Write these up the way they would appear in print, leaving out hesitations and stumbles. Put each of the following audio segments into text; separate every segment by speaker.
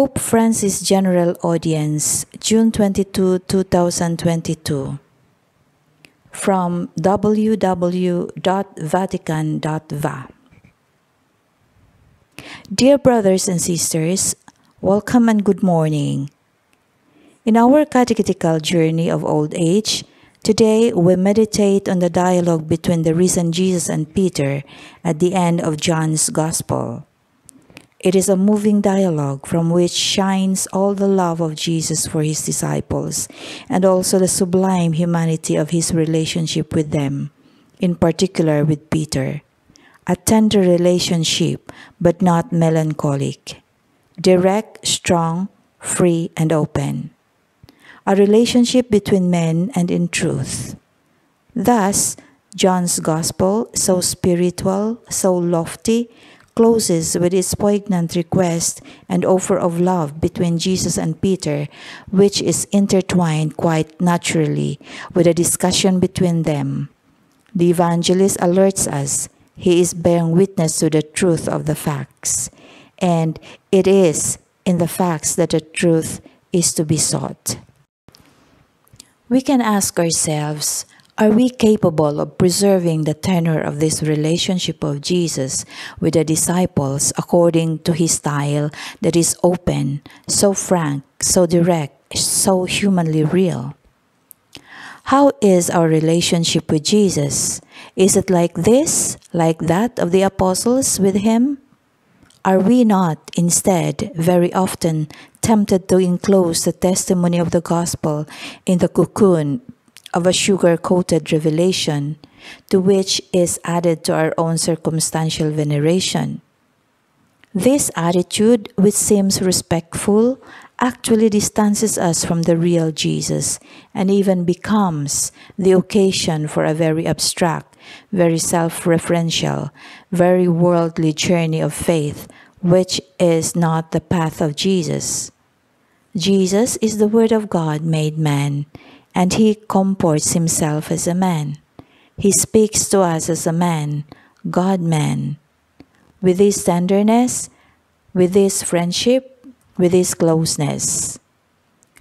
Speaker 1: Pope Francis General Audience, June 22, 2022. From www.vatican.va. Dear brothers and sisters, welcome and good morning. In our catechetical journey of old age, today we meditate on the dialogue between the risen Jesus and Peter at the end of John's Gospel. It is a moving dialogue from which shines all the love of Jesus for his disciples and also the sublime humanity of his relationship with them, in particular with Peter. A tender relationship, but not melancholic. Direct, strong, free, and open. A relationship between men and in truth. Thus, John's Gospel, so spiritual, so lofty, closes with its poignant request and offer of love between Jesus and Peter, which is intertwined quite naturally with a discussion between them. The evangelist alerts us he is bearing witness to the truth of the facts, and it is in the facts that the truth is to be sought. We can ask ourselves, are we capable of preserving the tenor of this relationship of Jesus with the disciples according to his style that is open, so frank, so direct, so humanly real? How is our relationship with Jesus? Is it like this, like that of the apostles with him? Are we not, instead, very often tempted to enclose the testimony of the gospel in the cocoon of a sugar-coated revelation, to which is added to our own circumstantial veneration? This attitude, which seems respectful, actually distances us from the real Jesus and even becomes the occasion for a very abstract, very self-referential, very worldly journey of faith, which is not the path of Jesus. Jesus is the Word of God made man, and he comports himself as a man. He speaks to us as a man, God-man, with his tenderness, with his friendship, with his closeness.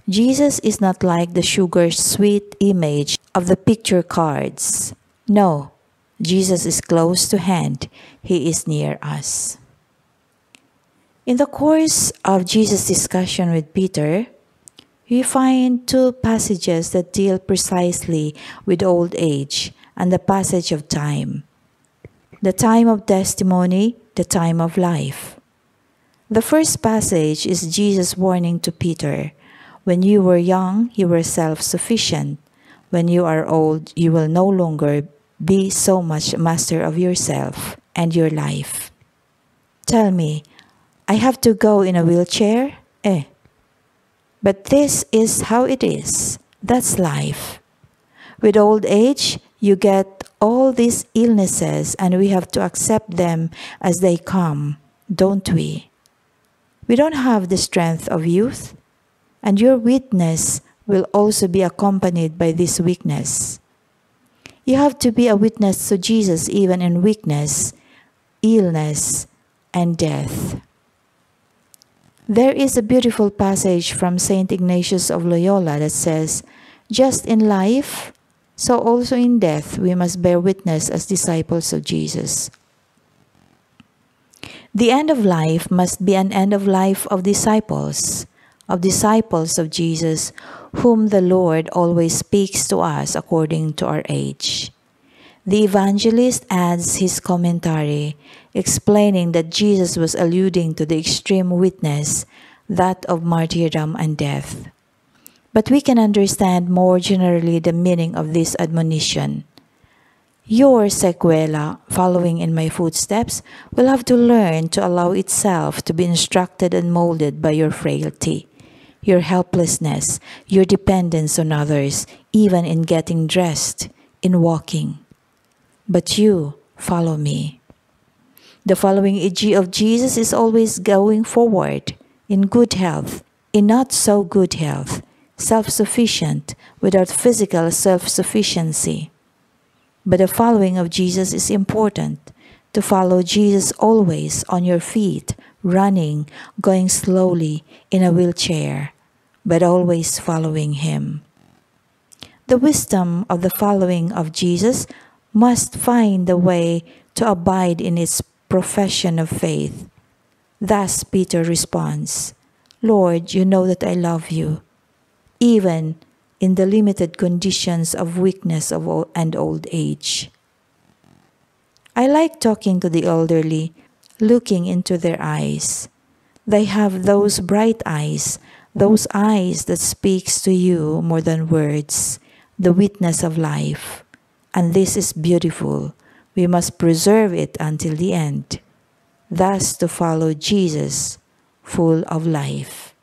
Speaker 1: Jesus is not like the sugar-sweet image of the picture cards. No, Jesus is close to hand. He is near us. In the course of Jesus' discussion with Peter, we find two passages that deal precisely with old age and the passage of time. The time of testimony, the time of life. The first passage is Jesus' warning to Peter, "When you were young, you were self-sufficient. When you are old, you will no longer be so much master of yourself and your life." Tell me, I have to go in a wheelchair? But this is how it is. That's life. With old age, you get all these illnesses and we have to accept them as they come, don't we? We don't have the strength of youth, and your witness will also be accompanied by this weakness. You have to be a witness to Jesus even in weakness, illness, and death. There is a beautiful passage from Saint Ignatius of Loyola that says, "Just in life, so also in death, we must bear witness as disciples of Jesus." The end of life must be an end of life of disciples of Jesus, whom the Lord always speaks to us according to our age. The evangelist adds his commentary, explaining that Jesus was alluding to the extreme witness, that of martyrdom and death. But we can understand more generally the meaning of this admonition. Your sequela, following in my footsteps, will have to learn to allow itself to be instructed and molded by your frailty, your helplessness, your dependence on others, even in getting dressed, in walking. But you, follow me. The following of Jesus is always going forward, in good health, in not so good health, self-sufficient without physical self-sufficiency. But the following of Jesus is important, to follow Jesus always on your feet, running, going slowly in a wheelchair, but always following Him. The wisdom of the following of Jesus must find the way to abide in its profession of faith. Thus Peter responds, "Lord, you know that I love you, even in the limited conditions of weakness and old age." I like talking to the elderly, looking into their eyes. They have those bright eyes, those eyes that speaks to you more than words, the witness of life. And this is beautiful. We must preserve it until the end. Thus to follow Jesus, full of life.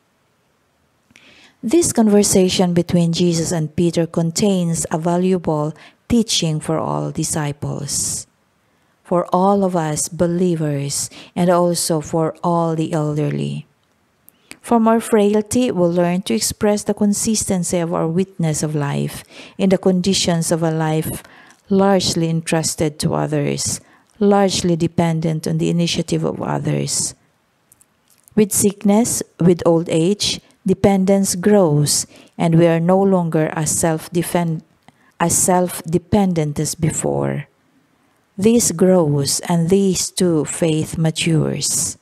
Speaker 1: This conversation between Jesus and Peter contains a valuable teaching for all disciples, for all of us believers, and also for all the elderly. From our frailty, we'll learn to express the consistency of our witness of life in the conditions of a life largely entrusted to others, largely dependent on the initiative of others. With sickness, with old age, dependence grows, and we are no longer as self-dependent as before. This grows, and these too faith matures.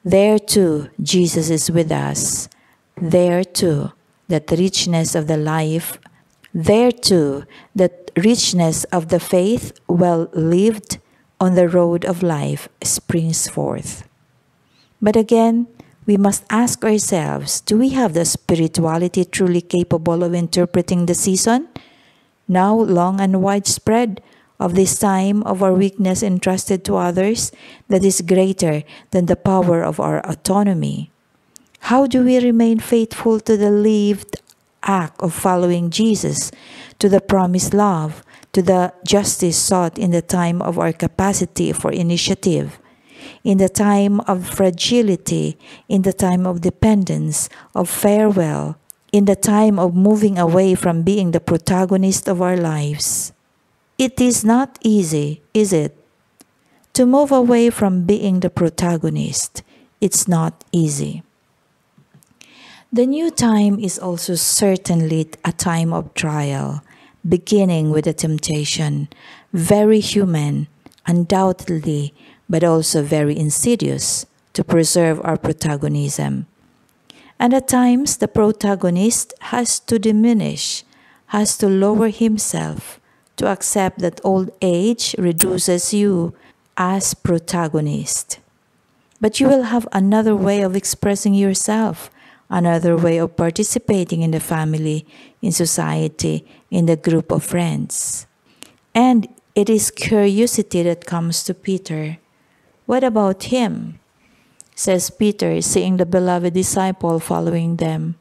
Speaker 1: There too Jesus is with us. There too that richness of the life, there too that richness of the faith well lived on the road of life springs forth. But again, we must ask ourselves, do we have the spirituality truly capable of interpreting the season, now long and widespread, of this time of our weakness entrusted to others that is greater than the power of our autonomy? How do we remain faithful to the lived act of following Jesus, to the promised love, to the justice sought in the time of our capacity for initiative, in the time of fragility, in the time of dependence, of farewell, in the time of moving away from being the protagonist of our lives? It is not easy, is it? To move away from being the protagonist, it's not easy. The new time is also certainly a time of trial, beginning with a temptation, very human, undoubtedly, but also very insidious, to preserve our protagonism. And at times, the protagonist has to diminish, has to lower himself, to accept that old age reduces you as protagonist. But you will have another way of expressing yourself, another way of participating in the family, in society, in the group of friends. And it is curiosity that comes to Peter. What about him? Says Peter, seeing the beloved disciple following them,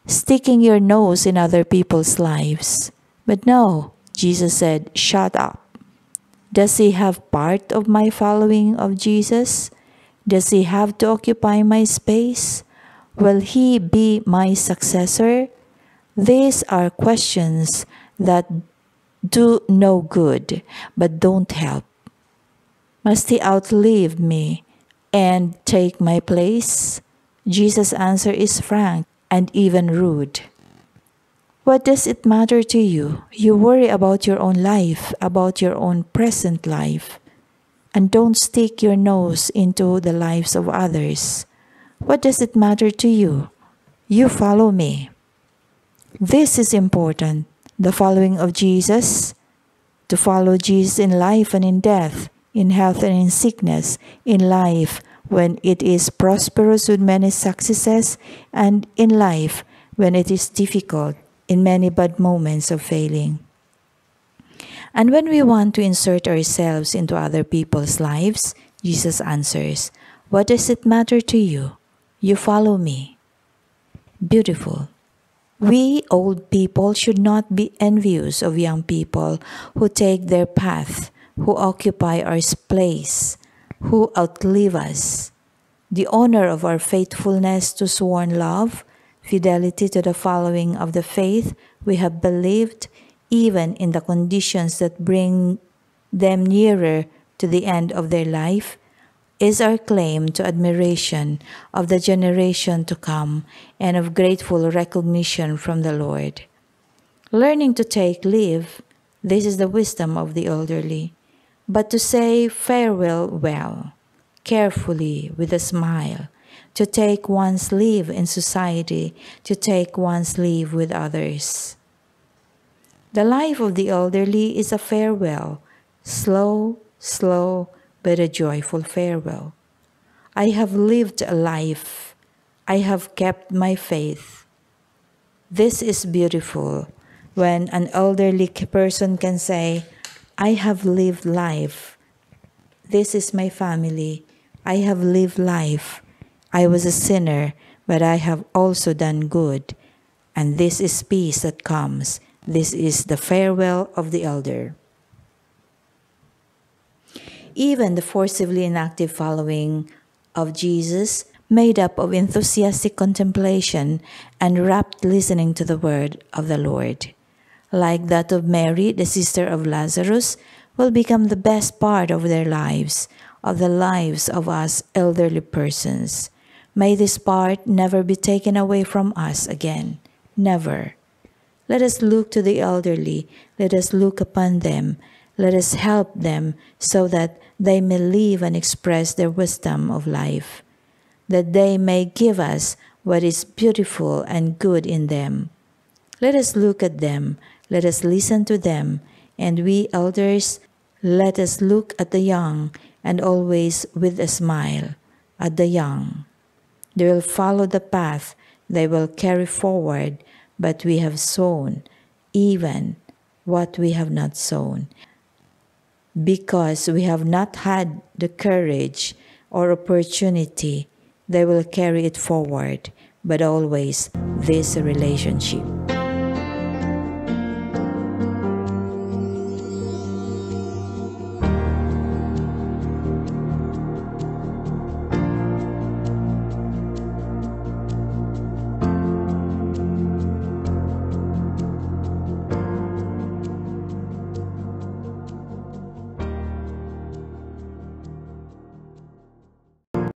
Speaker 1: sticking your nose in other people's lives. But no, Jesus said, shut up. Does he have part of my following of Jesus? Does he have to occupy my space? Will he be my successor? These are questions that do no good, but don't help. Must he outlive me and take my place? Jesus' answer is frank and even rude. What does it matter to you? You worry about your own life, about your own present life, and don't stick your nose into the lives of others. What does it matter to you? You follow me. This is important, the following of Jesus, to follow Jesus in life and in death, in health and in sickness, in life when it is prosperous with many successes, and in life when it is difficult, in many bad moments of failing. And when we want to insert ourselves into other people's lives, Jesus answers, what does it matter to you? You follow me. Beautiful. We old people should not be envious of young people who take their path, who occupy our place, who outlive us. The honor of our faithfulness to sworn love, fidelity to the following of the faith we have believed, even in the conditions that bring them nearer to the end of their life is our claim to admiration of the generation to come and of grateful recognition from the Lord. Learning to take leave, this is the wisdom of the elderly, but to say farewell well, carefully, with a smile, to take one's leave in society, to take one's leave with others. The life of the elderly is a farewell, slow, but a joyful farewell. I have lived a life. I have kept my faith. This is beautiful when an elderly person can say, I have lived life. This is my family. I have lived life. I was a sinner, but I have also done good. And this is peace that comes. This is the farewell of the elder. Even the forcibly inactive following of Jesus, made up of enthusiastic contemplation and rapt listening to the word of the Lord, like that of Mary, the sister of Lazarus, will become the best part of their lives, of the lives of us elderly persons. May this part never be taken away from us again. Never. Let us look to the elderly. Let us look upon them. Let us help them so that they may live and express their wisdom of life, that they may give us what is beautiful and good in them. Let us look at them. Let us listen to them. And we elders, let us look at the young and always with a smile at the young. They will follow the path they will carry forward, but we have sown even what we have not sown, because we have not had the courage or opportunity. They will carry it forward, but always this relationship.